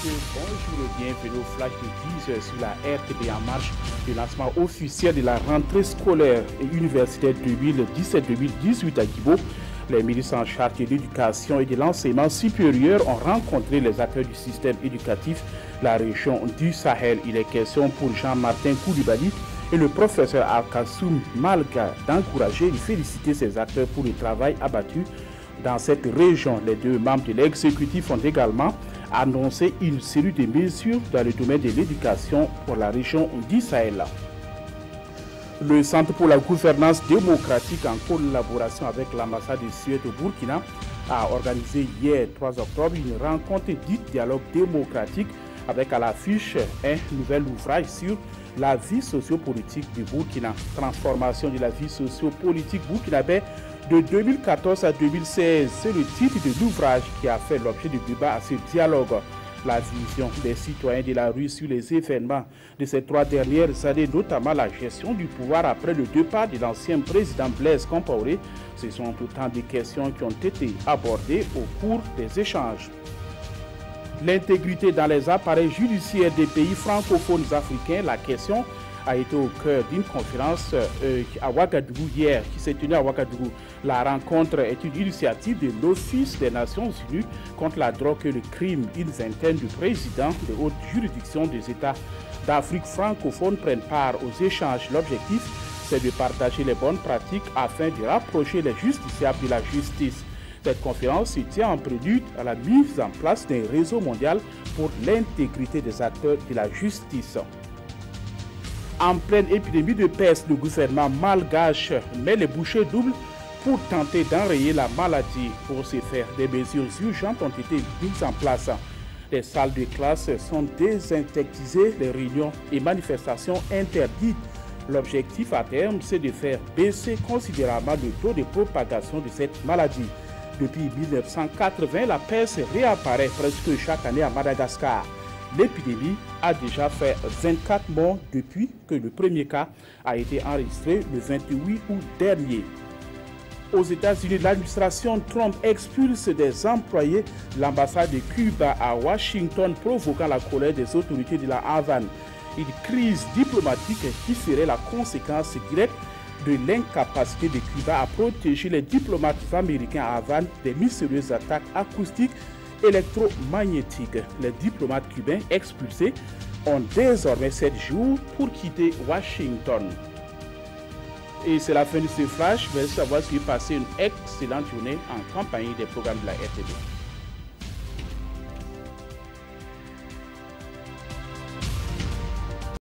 Bonjour et bienvenue au flash de 10h sur la RTB en marche du lancement officiel de la rentrée scolaire et universitaire 2017-2018 à Guibo. Les ministres en charge de l'éducation et de l'enseignement supérieur ont rencontré les acteurs du système éducatif de la région du Sahel. Il est question pour Jean-Martin Koulibaly et le professeur Al-Kassoum Malga d'encourager et de féliciter ces acteurs pour le travail abattu dans cette région. Les deux membres de l'exécutif ont également annoncé une série de mesures dans le domaine de l'éducation pour la région du Sahel. Le Centre pour la gouvernance démocratique, en collaboration avec l'ambassade de Suède au Burkina, a organisé hier 3 octobre une rencontre dite dialogue démocratique avec à l'affiche un nouvel ouvrage sur la vie sociopolitique du Burkina, transformation de la vie sociopolitique burkinabé de 2014 à 2016. C'est le titre de l'ouvrage qui a fait l'objet du débat à ce dialogue. La vision des citoyens de la rue sur les événements de ces 3 dernières années, notamment la gestion du pouvoir après le départ de l'ancien président Blaise Compaoré, ce sont autant de questions qui ont été abordées au cours des échanges. L'intégrité dans les appareils judiciaires des pays francophones africains, la question a été au cœur d'une conférence à Ouagadougou hier, qui s'est tenue à Ouagadougou. La rencontre est une initiative de l'Office des Nations Unies contre la drogue et le crime. Une vingtaine de présidents de hautes juridictions des États d'Afrique francophone prennent part aux échanges. L'objectif, c'est de partager les bonnes pratiques afin de rapprocher les justiciables de la justice. Cette conférence se tient en prélude à la mise en place d'un réseau mondial pour l'intégrité des acteurs de la justice. En pleine épidémie de peste, le gouvernement malgache met les bouchées doubles pour tenter d'enrayer la maladie. Pour ce faire, des mesures urgentes ont été mises en place. Les salles de classe sont désinsectisées, les réunions et manifestations interdites. L'objectif à terme, c'est de faire baisser considérablement le taux de propagation de cette maladie. Depuis 1980, la peste réapparaît presque chaque année à Madagascar. L'épidémie a déjà fait 24 morts depuis que le premier cas a été enregistré le 28 août dernier. Aux États-Unis, l'administration Trump expulse des employés de l'ambassade de Cuba à Washington, provoquant la colère des autorités de la Havane. Une crise diplomatique qui serait la conséquence directe de l'incapacité de Cuba à protéger les diplomates américains à Havane des mystérieuses attaques acoustiques électromagnétiques. Les diplomates cubains expulsés ont désormais 7 jours pour quitter Washington. Et c'est la fin de ce flash. Merci d'avoir suivi, passer une excellente journée en compagnie des programmes de la RTB.